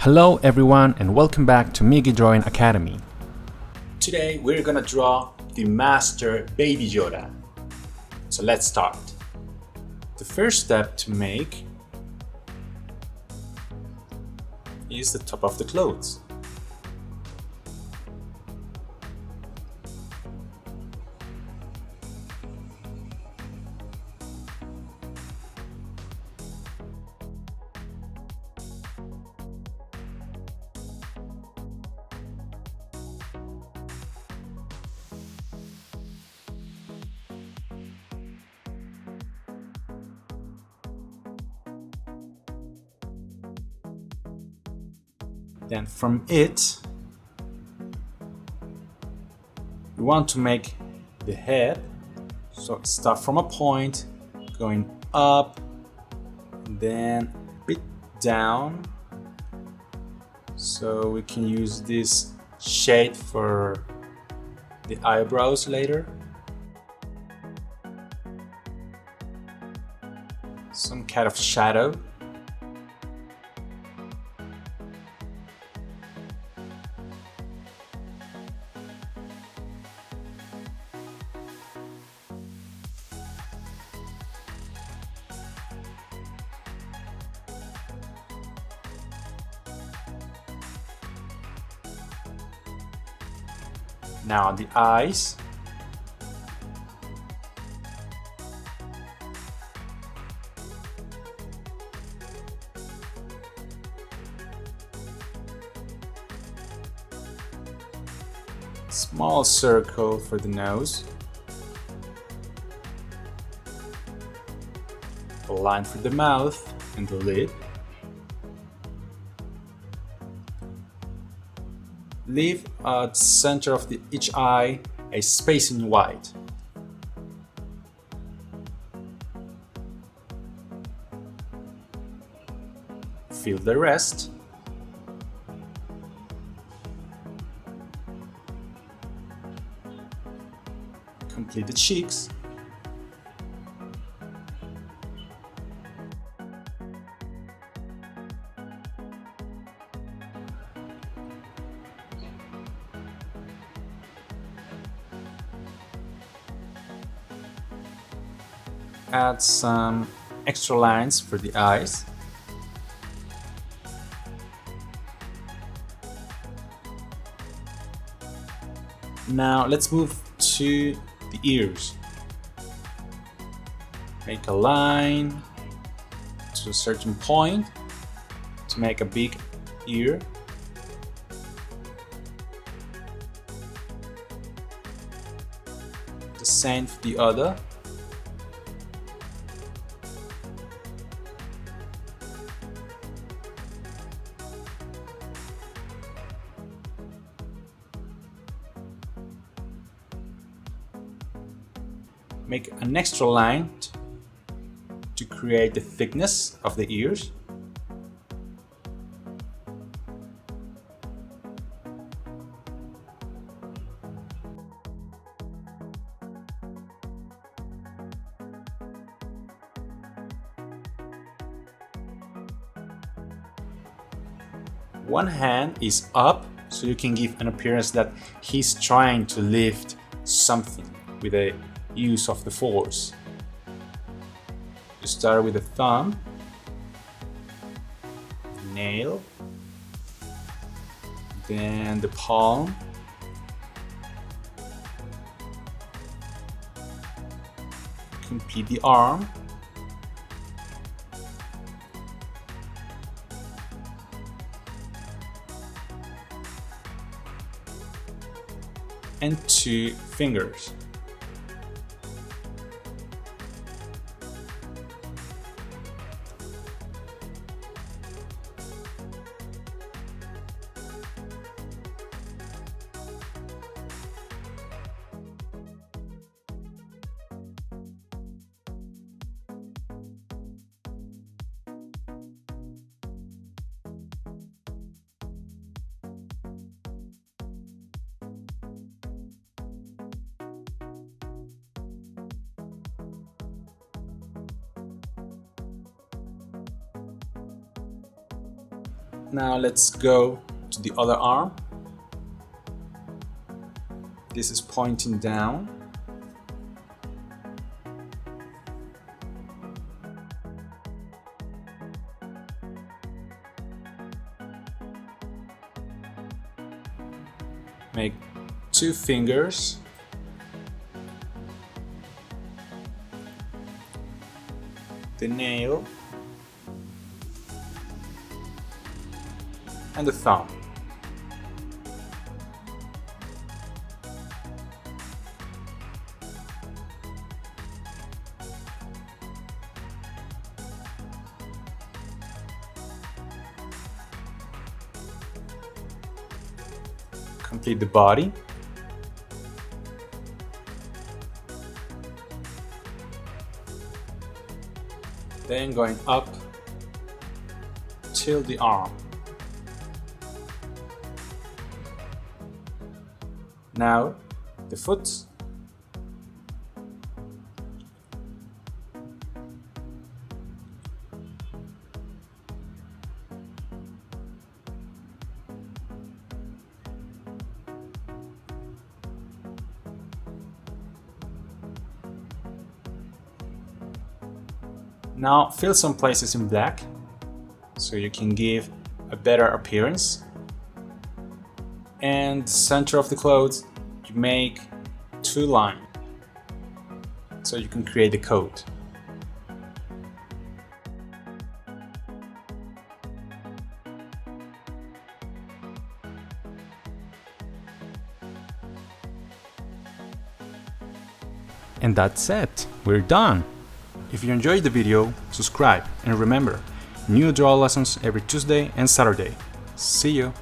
Hello everyone and welcome back to Migi Drawing Academy. Today we're gonna draw the Master Baby Yoda. So let's start. The first step to make is the top of the clothes. Then from it, we want to make the head. So start from a point, going up, then a bit down. So we can use this shade for the eyebrows later. Some kind of shadow. Now the eyes. Small circle for the nose. A line for the mouth and the lid. Leave at the center of each eye a space in white. Fill the rest. Complete the cheeks. Add some extra lines for the eyes. Now let's move to the ears. Make a line to a certain point to make a big ear. The same for the other. Make an extra line to create the thickness of the ears. One hand is up, so you can give an appearance that he's trying to lift something with a use of the force. You start with the thumb, nail, then the palm, complete the arm, and 2 fingers. Now let's go to the other arm. This is pointing down. Make 2 fingers. The nail. And the thumb. Complete the body. Then going up till the arm. Now the foot. Now fill some places in black so you can give a better appearance. And the center of the clothes, you make 2 lines so you can create the coat. And that's it, we're done. If you enjoyed the video, subscribe and remember, new draw lessons every Tuesday and Saturday. See you!